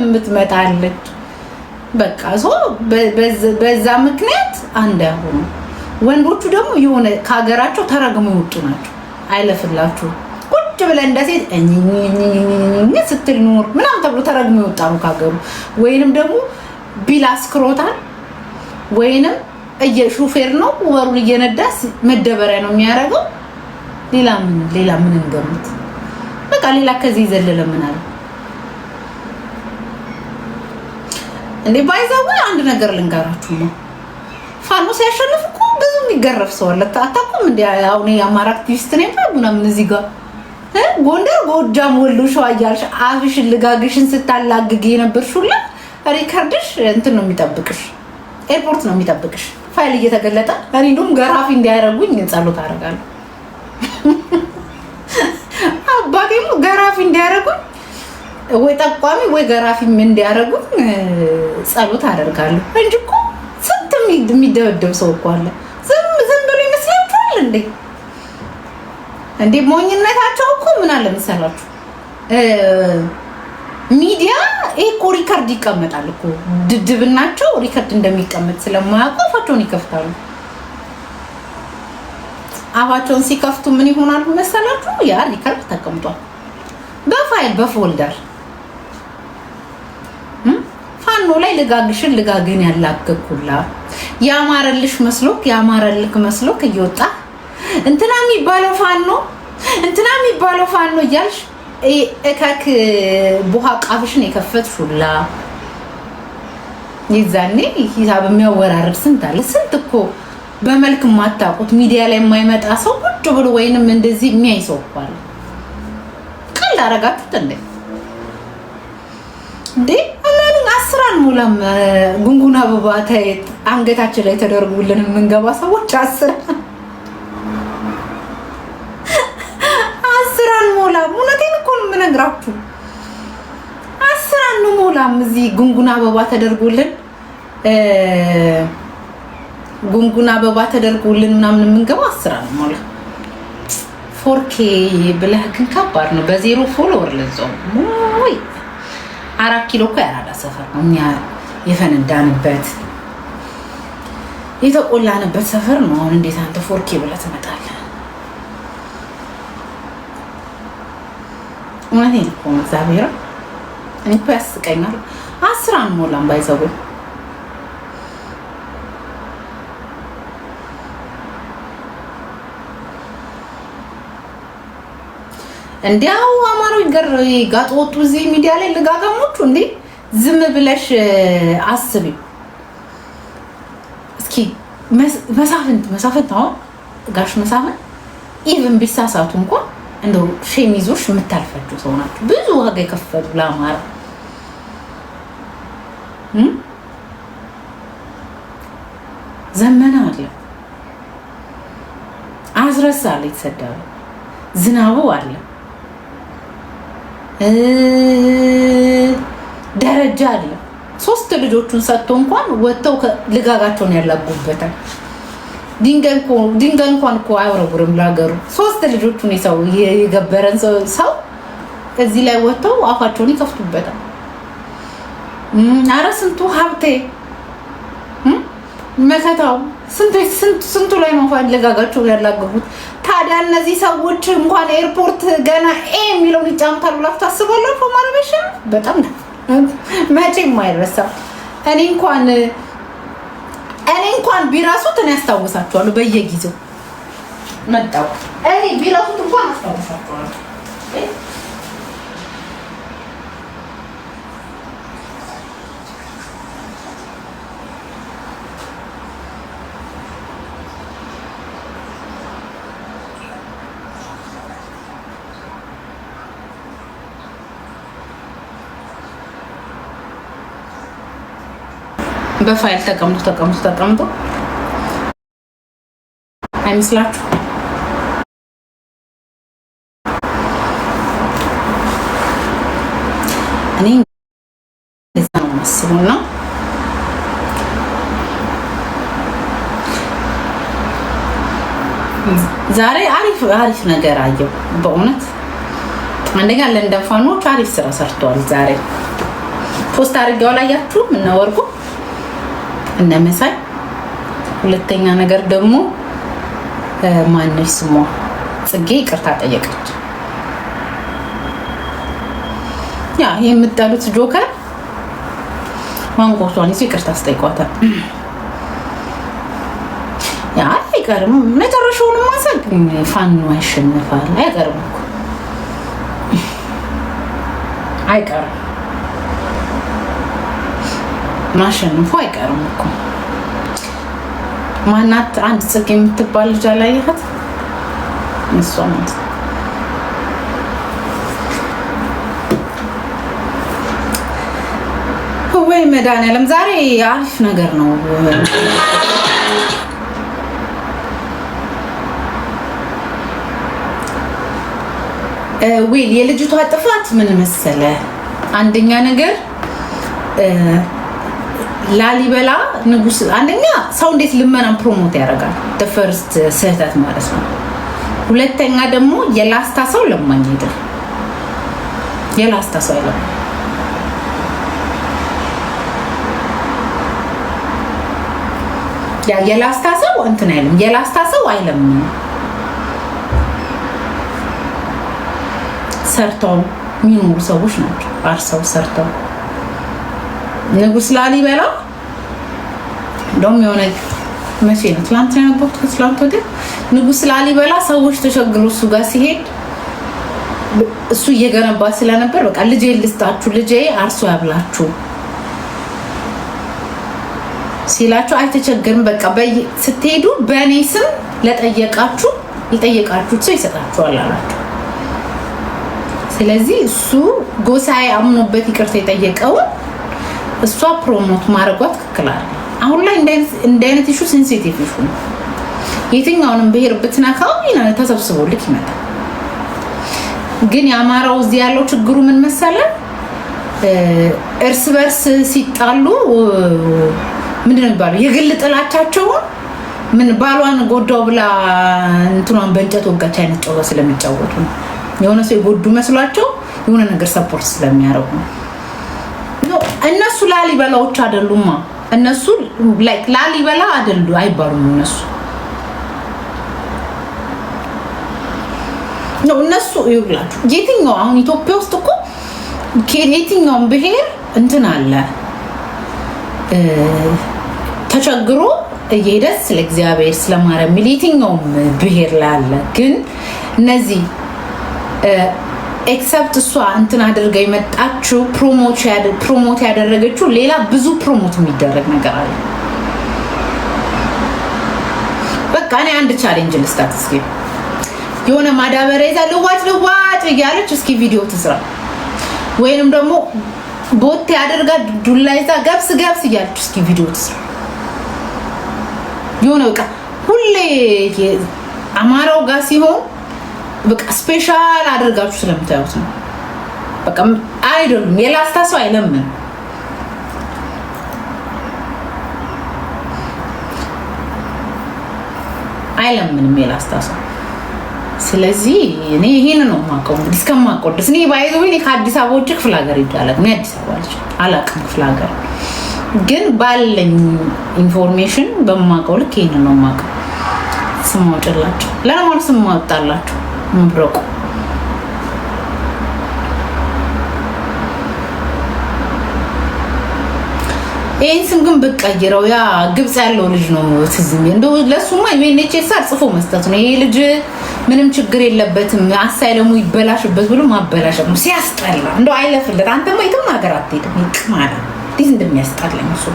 የምትመጣለች። በቃ በዛ ምክንያት አንድ ያሆኑ ወንዶቹ ደግሞ የሆነ ከሀገራቸው ተረግመው ይወጡ ናቸው። አይለፍላችሁ ቁጭ ብለ እንደ ሴት ስትል ኖር ምናምን ተብሎ ተረግመው ይወጣ ነው ከሀገሩ። ወይንም ደግሞ ቢል አስክሮታል ወይንም ሹፌር ነው ወሩን እየነዳስ መደበሪያ ነው የሚያደርገው። ሌላ ምን እንገምት? በቃ ሌላ ከዚህ ዘለለ ምን አለ እንዴ? ባይዛው አንድ ነገር ልንገራችሁ ነው። ፋኖ ሲያሸንፍ እኮ ብዙ የሚገረፍ ሰው አለ። አታውቁም እንዴ? አሁን የአማራ አክቲቪስት ነኝ ምናምን እዚህ ጋር ጎንደር፣ ጎጃም፣ ወሎ፣ ሸዋ እያልሽ አፍሽን ልጋግሽን ስታላግግ የነበርሽ ሁላ ሪከርድሽ እንትን ነው የሚጠብቅሽ፣ ኤርፖርት ነው የሚጠብቅሽ ፋይል እየተገለጠ። እኔ እንደውም ገራፊ እንዲያደርጉኝ ጸሎት አደርጋለሁ። አባቴም ገራፊ እንዲያደርጉኝ ወይ ጠቋሚ ወይ ገራፊ እንዲያደርጉኝ ጸሎት አደርጋለሁ እንጂ እኮ ስንት የሚደበደብ ሰው እኮ አለ። ዝም ብሎ ይመስላችኋል እንዴ? እንዴ ሞኝነታቸው እኮ ምን አለ መሰላችሁ? ሚዲያ እኮ ሪከርድ ይቀመጣል እኮ። ድድብናቸው ሪከርድ እንደሚቀመጥ ስለማያውቁ አፋቸውን ይከፍታሉ። አፋቸውን ሲከፍቱ ምን ይሆናሉ መሰላችሁ? ያ ሪከርድ ተቀምጧል በፋይል በፎልደር። ፋኖ ላይ ልጋግን ያላገኩላ ያማረልሽ መስሎክ ያማረልክ መስሎክ እየወጣ እንትና የሚባለው ፋኖ እያልሽ እከክ ቡሃ ቃፍሽን የከፈትሽውላ ይዛኔ ሂሳብ የሚያወራርድ ስንት አለ። ስንት እኮ በመልክ ማታውቁት ሚዲያ ላይ የማይመጣ ሰው ቁጭ ብሎ ወይንም እንደዚህ የሚያይ ሰው እኮ አለ። ቀልድ አደረጋችሁት እንዴ? አላልን አስራን ሙላም ጉንጉና አበባ አንገታችን ላይ ተደርጉልን የምንገባ ሰዎች አስራን ሙላም። እውነቴን እኮ ነው የምነግራችሁ። አስራን ሙላም እዚህ ጉንጉና አበባ ተደርጉልን ምናምን የምንገባ አስራን ሙላ። 4K ብለህ ግን ከባድ ነው። በዜሮ ፎሎወር ለዛው ወይ 4 ኪሎ እኮ ያራዳ ሰፈር ነው። እኛ የፈነዳንበት የተቆላንበት ሰፈር ነው። አሁን እንዴት አንተ 4K ብለህ ትመጣለህ? እውነቴን እኮ ነው። እግዚአብሔር እኔ እኮ ያስቀኛል። አስራን ሞላም ባይዘው እንዲያው አማራው ጋጥ ወጡ እዚህ ሚዲያ ላይ ልጋጋሞቹ እንዴ! ዝም ብለሽ አስቢ እስኪ። መሳፍንት አሁን ጋሽ መሳፍንት ኢቭን ቢሳሳቱ እንኳን እንደው ሸሚዞሽ የምታልፈጁ ሰው ናቸው። ብዙ ዋጋ የከፈሉ ለአማራ ዘመና አለ፣ አስረሳ አለ፣ የተሰደበ ዝናቡ አለ፣ ደረጃ አለ። 3 ልጆቹን ሰጥቶ እንኳን ወጥተው ልጋጋቸውን ያላጉበታል። ድንጋይ እንኳን እኮ አይወረውርም ለሀገሩ። 3 ልጆቹን የገበረን ሰው እዚህ ላይ ወጥተው አፋቸውን ይከፍቱበታል። አረ ስንቱ ሀብቴ መከታው ስንቱ ላይ ነው ልጋጋቸው ያላገቡት። ታዲያ እነዚህ ሰዎች እንኳን ኤርፖርት ገና የሚለውን ይጫምታሉ ብላችሁ ታስባላችሁ? ማረበሻ በጣም መቼም አይረሳም። እኔ እንኳን ቢራሱት እኔ ያስታውሳቸዋለሁ። በየጊዜው መጣው እኔ ቢራሱት እንኳን አስታውሳቸዋለሁ። በፋይል ተቀምጦ አይመስላችሁ? እኔ እንደዛ ነው የማስበው። ነው ዛሬ አሪፍ ነገር አየሁ በእውነት። አንደኛ ለንደን ፋኖች አሪፍ ስራ ሰርተዋል ዛሬ ፖስት አድርጌው ላያችሁ እና ወርቁ እና መሳይ። ሁለተኛ ነገር ደግሞ ማነሽ ስሟ ጽጌ ይቅርታ ጠየቀች። ያ የምትጠሉት ጆከር ማንቆቷን ይዞ ይቅርታ አስጠይቋታል። ያ አይቀርም መጨረሻውን ማሰብ ፋኖ ያሸንፋል። አይቀርም እኮ አይቀርም ማሸነፉ አይቀርም እኮ። ማናት አንድ ጽጌ የምትባል ልጅ አላየሃት? እሷ ናት። ወይ መድኃኒዓለም ዛሬ አሪፍ ነገር ነው። ዊል የልጅቷ ጥፋት ምን መሰለ? አንደኛ ነገር ላሊበላ ንጉስ አንደኛ ሰው እንዴት ልመናን ፕሮሞት ያደርጋል? ፈርስት ስህተት ማለት ነው። ሁለተኛ ደግሞ የላስታ ሰው ለማኝ አይደል? የላስታ ሰው አይደል? ያ የላስታ ሰው እንትን አይልም። የላስታ ሰው አይለም። ሰርተው የሚኖሩ ሰዎች ናቸው። አርሰው ሰርተው ንጉስ ላሊበላ ደም የሆነ መቼ ነው ትላንት ያነበብኩት ከትላንት ወዲያ ንጉስ ላሊበላ ሰዎች ተቸግረው እሱ ጋር ሲሄድ እሱ እየገነባ ስለነበር በቃ ልጄ ልስጣችሁ ልጄ አርሶ ያብላችሁ ሲላችሁ አይተቸገርም በቃ ስትሄዱ በእኔ ስም ለጠየቃችሁ ይጠየቃችሁት ሰው ይሰጣችኋል አላችሁ። ስለዚህ እሱ ጎሳዬ አምኖበት ይቅርታ የጠየቀው እሷ ፕሮሞት ማድረጓ ትክክል አይደል። አሁን ላይ እንደ አይነት ኢሹ ሴንሲቲቭ ኢሹ ነው። የትኛውንም ብሄር ብትነካው ተሰብስቦልክ ይመጣል። ግን ያማራው እዚህ ያለው ችግሩ ምን መሰለ? እርስ በርስ ሲጣሉ ምንድን ነው የሚባለው? የግል ጥላቻቸውን ምን ባሏን ጎዳው ብላ እንትኗን በእንጨት ወጋች አይነት ጨዋታ ስለሚጫወቱ ነው። የሆነ ሰው የጎዱ መስሏቸው የሆነ ነገር ሰፖርት ስለሚያደርጉ ነው። እነሱ ላሊበላዎች አይደሉማ። እነሱ ላይክ ላሊበላ አይደሉ አይባሉም። እነሱ ይውላችሁ የትኛው አሁን ኢትዮጵያ ውስጥ እኮ የትኛውም ብሄር እንትን አለ ተቸግሮ እየሄደ ስለ እግዚአብሔር ስለማርያም የትኛውም ብሄር ላይ አለ። ግን እነዚህ ኤክሰፕት እሷ እንትን አድርጋ የመጣችው ፕሮሞት ያደረገችው ሌላ ብዙ ፕሮሞት የሚደረግ ነገር አለ። በቃ እኔ አንድ ቻሌንጅ ልስጣት። እስኪ የሆነ ማዳበሪያ ይዛ ልዋጭ እያለች እስኪ ቪዲዮ ትስራ። ወይንም ደግሞ ቦቴ አድርጋ ዱላ ይዛ ገብስ እያለች እስኪ ቪዲዮ ትስራ። የሆነ በቃ ሁሌ አማራው ጋር ሲሆን በቃ ስፔሻል አድርጋችሁ ስለምታዩት ነው። በቃ አይደሉም። የላስታ ሰው አይለምን። አይለምንም የላስታ ሰው። ስለዚህ እኔ ይሄን ነው የማውቀው እንግዲህ እስከማውቀው ድረስ። እኔ ባይዘው እኔ ከአዲስ አበባ ውጭ ክፍለ ሀገር ይጃላል። እኔ አዲስ አበባ ልጅ አላውቅም ክፍለ ሀገር። ግን ባለኝ ኢንፎርሜሽን በማውቀው ልክ ይሄን ነው የማውቀው። ስም አውጥላችሁ ለማለት ስም አውጣላችሁ መብረቁ ይሄን ስም ግን ብትቀይረው ያ ግብጽ ያለው ልጅ ነው ትዝም እንደው ለሱማ ዩኤንኤችሲአር ጽፎ መስጠት ነው። ይሄ ልጅ ምንም ችግር የለበትም አሳይለሙ ይበላሽበት ብሎ ማበላሽ ነው። ሲያስጠላ እንደው አይለፍለት። አንተማ የትም ሀገር አትሄድም ይቅማል። ዲስ እንደሚያስጠላኝ እሱ